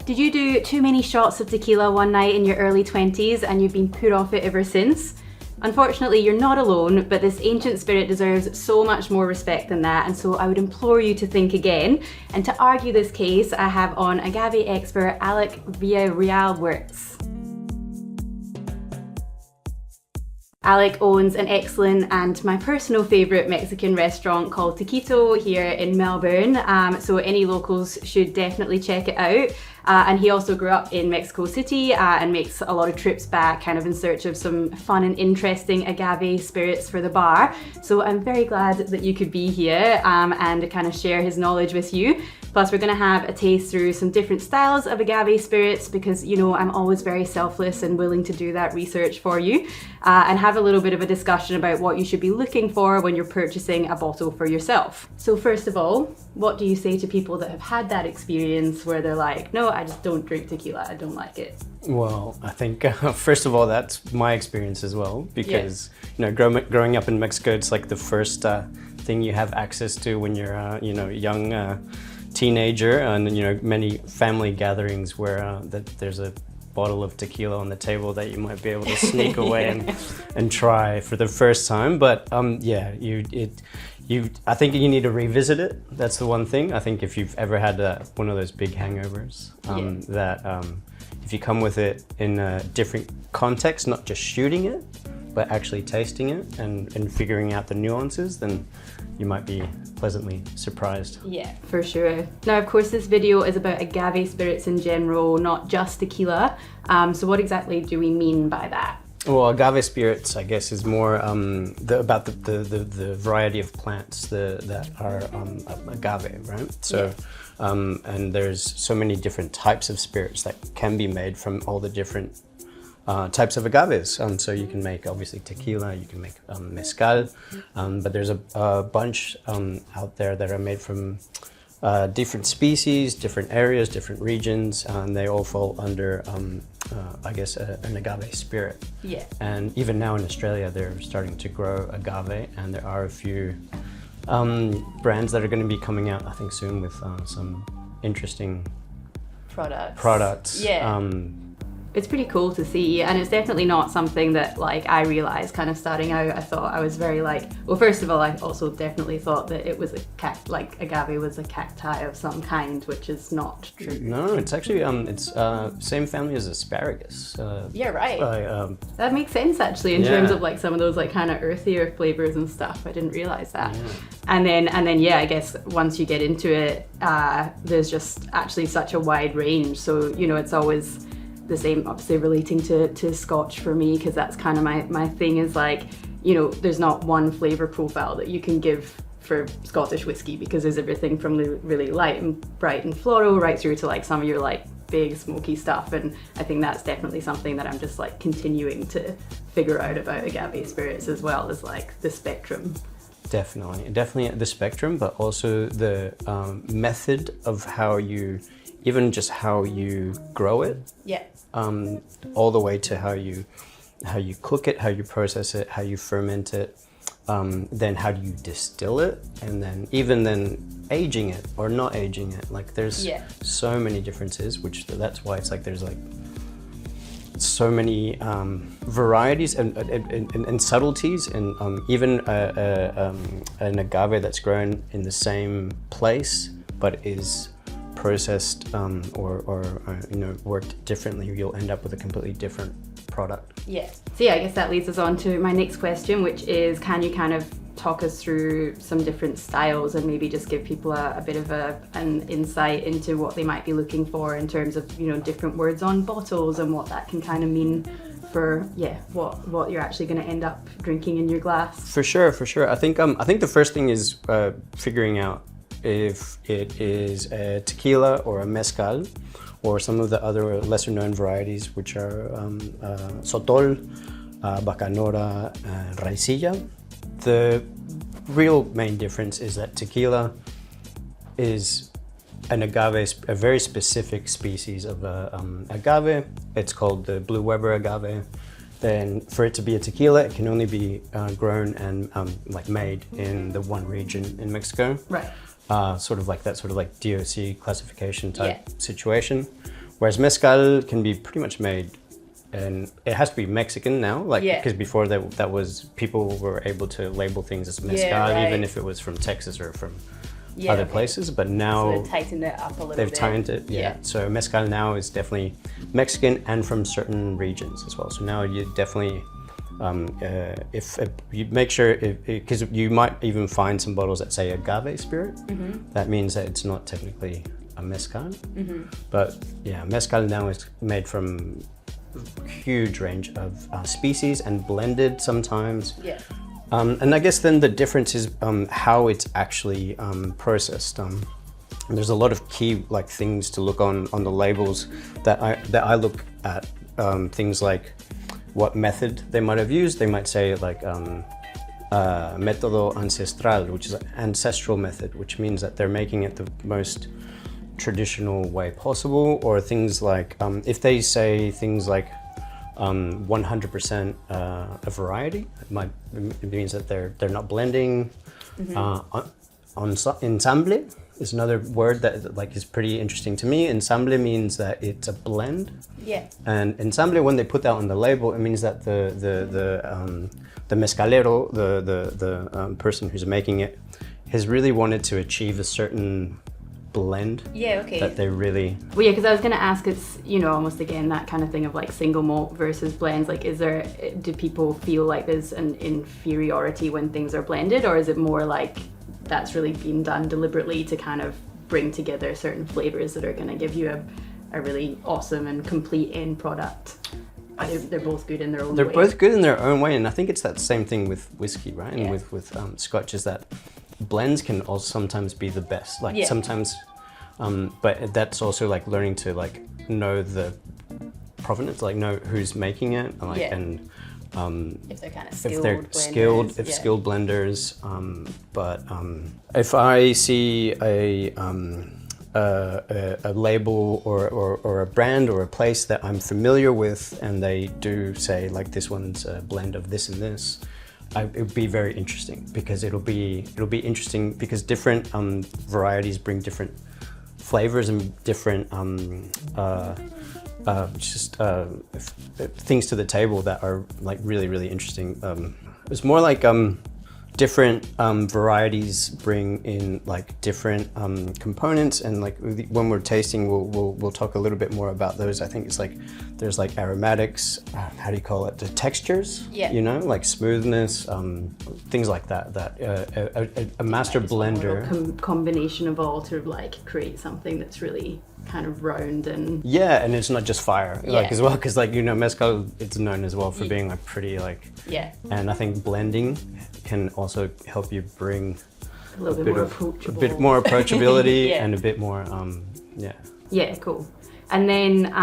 Did you do too many shots of tequila one night in your early 20s and you've been put off it ever since? Unfortunately, you're not alone, but this ancient spirit deserves so much more respect than that, and so I would implore you to think again. And to argue this case, I have on agave expert Alec Villarreal-Wirtz. Alec owns an excellent and my personal favourite Mexican restaurant called Tequila here in Melbourne, so any locals should definitely check it out. And he also grew up in Mexico City and makes a lot of trips back kind of in search of some fun and interesting agave spirits for the bar. So I'm very glad that you could be here and kind of share his knowledge with you. Plus we're going to have a taste through some different styles of agave spirits because, you know, I'm always very selfless and willing to do that research for you, and have a little bit of a discussion about what you should be looking for when you're purchasing a bottle for yourself. So first of all, what do you say to people that have had that experience where they're like, no, I just don't drink tequila, I don't like it? Well, I think first of all, that's my experience as well, because you know, growing up in Mexico, it's like the first thing you have access to when you're you know, young teenager, and you know, many family gatherings where there's a bottle of tequila on the table that you might be able to sneak away and try for the first time. But yeah, I think you need to revisit it. That's the one thing. I think if you've ever had one of those big hangovers, that if you come with it in a different context, not just shooting it, but actually tasting it and figuring out the nuances, then you might be pleasantly surprised. Yeah, for sure. Now, of course, this video is about agave spirits in general, not just tequila. So what exactly do we mean by that? Well, agave spirits, I guess, is more about the variety of plants that are agave, right? So, and there's so many different types of spirits that can be made from all the different types of agaves. So you can make obviously tequila, you can make mezcal, but there's a bunch out there that are made from different species, different areas, different regions, and they all fall under, I guess, an agave spirit. Yeah. And even now in Australia, they're starting to grow agave, and there are a few brands that are going to be coming out, I think, soon with some interesting products. Yeah. It's pretty cool to see, and it's definitely not something that like I realized kind of starting out. I thought I was very like, well, first of all, I also definitely thought that it was like agave was a cacti of some kind, which is not true. No, it's actually it's same family as asparagus. Yeah, right. That makes sense actually in terms of like some of those like kind of earthier flavors and stuff. I didn't realize that. Yeah. And then yeah, I guess once you get into it, there's just actually such a wide range. So you know, it's always the same, obviously relating to Scotch for me, because that's kind of my thing is like, you know, there's not one flavor profile that you can give for Scottish whiskey, because there's everything from really light and bright and floral right through to like some of your like big smoky stuff. And I think that's definitely something that I'm just like continuing to figure out about agave spirits, as well as like the spectrum. Definitely the spectrum, but also the method of how you, even just how you grow it. Yeah. All the way to how you cook it, how you process it, how you ferment it, then how do you distill it, and then even then aging it or not aging it. Like there's so many differences, which that's why it's like there's like so many varieties and subtleties, and even an agave that's grown in the same place but is processed or you know, worked differently, you'll end up with a completely different product. Yeah. So yeah, I guess that leads us on to my next question, which is, can you kind of talk us through some different styles and maybe just give people a bit of an insight into what they might be looking for in terms of, you know, different words on bottles and what that can kind of mean for what you're actually going to end up drinking in your glass. For sure. I think the first thing is figuring out if it is a tequila or a mezcal, or some of the other lesser known varieties, which are sotol, bacanora, and raicilla. The real main difference is that tequila is an agave, a very specific species of agave. It's called the Blue Weber agave. Then for it to be a tequila, it can only be grown and like made in the one region in Mexico. Right. Sort of like DOC classification type situation. Whereas mezcal can be pretty much made, and it has to be Mexican now, like because before that was people were able to label things as mezcal even if it was from Texas or from other places. But now so they've tightened it up a little bit. They've tightened it, So mezcal now is definitely Mexican and from certain regions as well. So now you definitely, if you make sure, because you might even find some bottles that say agave spirit. That means that it's not technically a mezcal. But yeah, mezcal now is made from huge range of species and blended sometimes. And I guess then the difference is how it's actually processed. There's a lot of key like things to look on the labels that I look at. Things like what method they might have used. They might say like método ancestral, which is an ancestral method, which means that they're making it the most traditional way possible. Or things like if they say things like 100% a variety, it means that they're not blending. Ensamble is another word that like is pretty interesting to me. Ensamble means that it's a blend. And ensamble, when they put that on the label, it means that the mezcalero, the person who's making it, has really wanted to achieve a certain blend that they really because I was going to ask, it's almost again that kind of thing of like single malt versus blends. Like do people feel like there's an inferiority when things are blended, or is it more like that's really been done deliberately to kind of bring together certain flavors that are going to give you a really awesome and complete end product? They're both good in their own way. They're both good in their own way, and I think it's that same thing with whiskey, right? And with Scotch, is that blends can also sometimes be the best. Like sometimes, but that's also like learning to like know the provenance, like know who's making it, and if they're kind of skilled, skilled blenders. But if I see a label or a brand or a place that I'm familiar with, and they do say like this one's a blend of this and this, it would be very interesting, because it'll be interesting because different varieties bring different flavors and different things to the table that are like really interesting. It's more like different varieties bring in like different components, and like when we're tasting, we'll talk a little bit more about those. I think it's like there's like aromatics, how do you call it, the textures, like smoothness, things like that, a master blender combination of all to like create something that's really kind of round and and it's not just fire like as well, because like mezcal, it's known as well for being like pretty like and I think blending can also help you bring a bit more approachability and a bit more cool. And then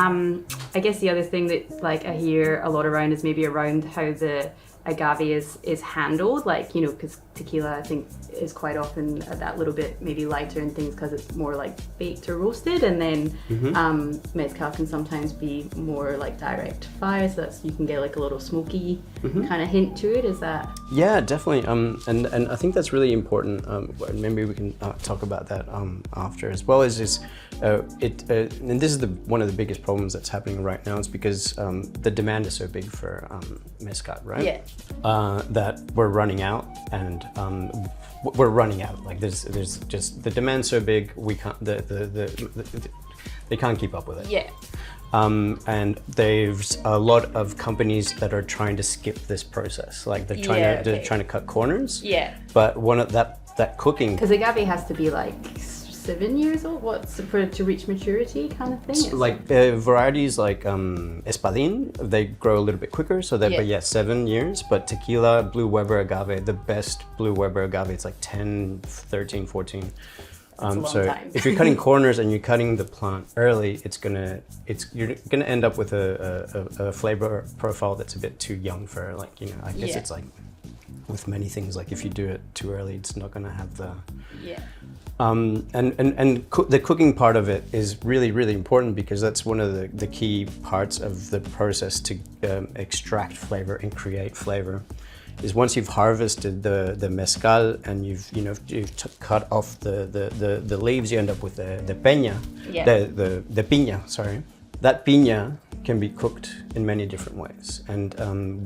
I guess the other thing that like I hear a lot around is maybe around how the agave is handled, like because tequila I think is quite often that little bit maybe lighter and things because it's more like baked or roasted, and then mezcal can sometimes be more like direct fire, so that's you can get like a little smoky kind of hint to it. Is that definitely and I think that's really important. Maybe we can talk about that after as well. And this is one of the biggest problems that's happening right now, is because the demand is so big for mezcal, right? That we're running out, and we're running out. Like there's just the demand's so big, we can't they can't keep up with it. And there's a lot of companies that are trying to skip this process. Like they're trying to cut corners. But one of that cooking, because agave has to be like 7 years old, to reach maturity kind of thing? Like varieties like Espadín, they grow a little bit quicker, so that 7 years. But tequila, Blue Weber agave, the best Blue Weber agave, it's like 10, 13, 14. So time. If you're cutting corners and you're cutting the plant early, you're gonna end up with a flavor profile that's a bit too young for I guess it's like with many things, like if you do it too early, it's not gonna have the the cooking part of it is really important, because that's one of the key parts of the process to extract flavor and create flavor. Is once you've harvested the mezcal and you've cut off the leaves, you end up with the peña, the piña, sorry. that piña can be cooked in many different ways. And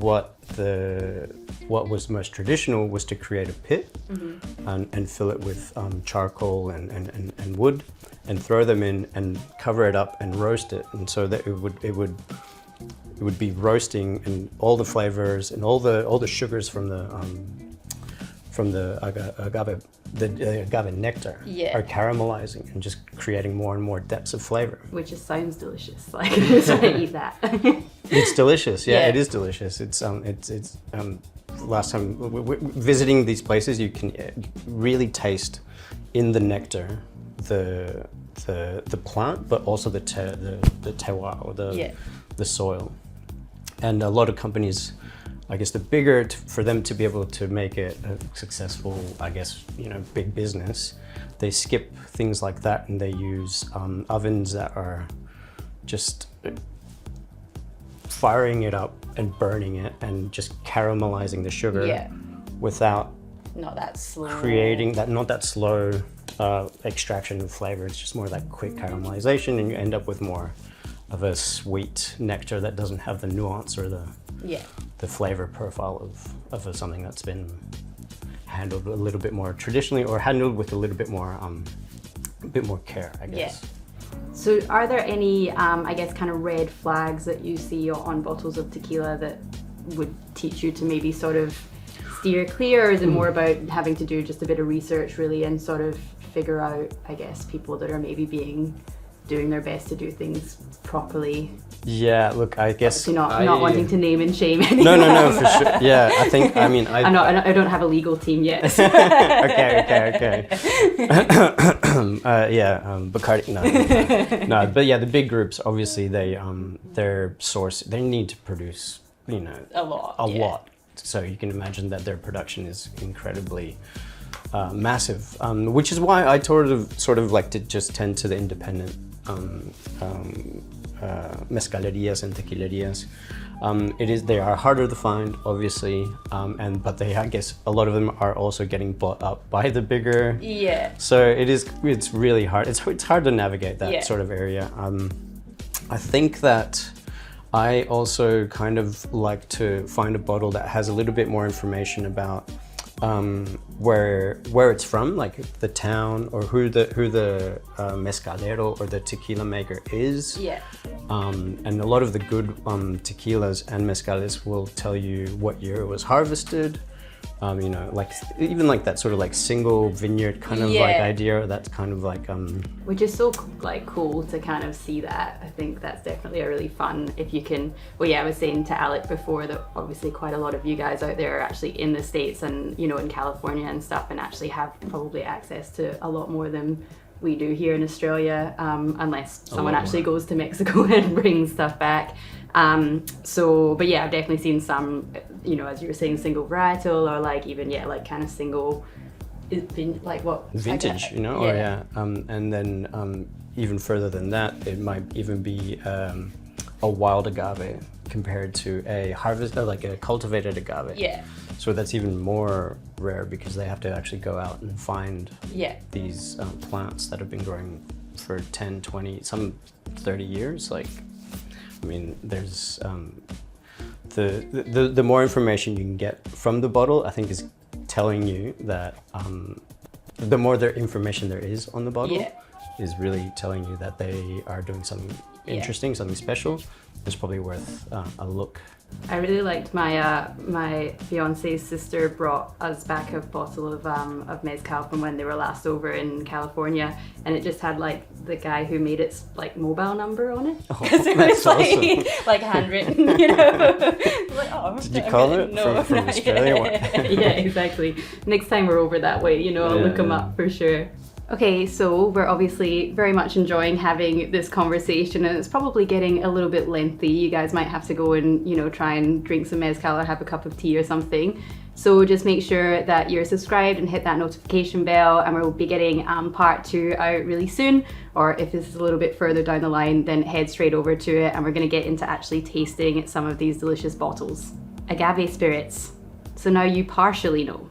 what was most traditional was to create a pit and fill it with charcoal and wood, and throw them in and cover it up and roast it, and so that it would be roasting, and all the flavors and all the sugars from the agave nectar are caramelizing and just creating more and more depths of flavor. Which just sounds delicious. Like I just want to eat that. It's delicious. Yeah, it is delicious. It's last time visiting these places, you can really taste in the nectar the plant, but also the terroir, or the soil. And a lot of companies, I guess, the bigger, for them to be able to make it a successful, I guess, big business, they skip things like that, and they use ovens that are just firing it up and burning it and just caramelizing the sugar without not that slow extraction of flavor. It's just more that quick caramelization, and you end up with more of a sweet nectar that doesn't have the nuance or the flavor profile of something that's been handled a little bit more traditionally, or handled with a little bit more care, I guess. So are there any I guess kind of red flags that you see on bottles of tequila that would teach you to maybe sort of steer clear, or is it more about having to do just a bit of research really and sort of figure out, I guess, people that are maybe doing their best to do things properly? Yeah, look, I guess not wanting to name and shame anyone. No, for sure. Yeah, I don't have a legal team yet. Okay. Bacardi, no, but yeah, the big groups, obviously, they need to produce, a lot. So you can imagine that their production is incredibly massive, which is why I sort of like to just tend to the independent mezcalerias and tequilerias. They are harder to find, obviously, but I guess a lot of them are also getting bought up by the bigger. Yeah. So it's really hard. It's hard to navigate that sort of area. I think that I also kind of like to find a bottle that has a little bit more information about where it's from, like the town, or who the mezcalero or the tequila maker is. Yeah. And a lot of the good tequilas and mezcales will tell you what year it was harvested. Like even like that sort of like single vineyard kind of like idea. That's kind of like which is so like cool to kind of see that. I think that's definitely a really fun, if you can. Well, yeah, I was saying to Alec before that obviously quite a lot of you guys out there are actually in the States and in California and stuff, and actually have probably access to a lot more than we do here in Australia, unless someone actually goes to Mexico and brings stuff back. But yeah, I've definitely seen some, as you were saying, single varietal, or like even like kind of single, like what vintage, and then even further than that, it might even be a wild agave compared to a harvest, like a cultivated agave. Yeah. So that's even more rare, because they have to actually go out and find these plants that have been growing for 10, 20, some 30 years. Like, I mean, there's the more information you can get from the bottle, I think, is telling you that the more information there is on the bottle is really telling you that they are doing something interesting, something special. It's probably worth a look. I really liked my fiance's sister brought us back a bottle of mezcal from when they were last over in California, and it just had like the guy who made its like mobile number on it, because it was awesome. like handwritten, Like, did you call it? No, from Australia? Yeah, exactly. Next time we're over that way, I'll look them up for sure. Okay, so we're obviously very much enjoying having this conversation, and it's probably getting a little bit lengthy. You guys might have to go and, try and drink some mezcal or have a cup of tea or something. So just make sure that you're subscribed and hit that notification bell, and we'll be getting part 2 out really soon. Or if this is a little bit further down the line, then head straight over to it, and we're going to get into actually tasting some of these delicious bottles. Agave Spirits. So now you partially know.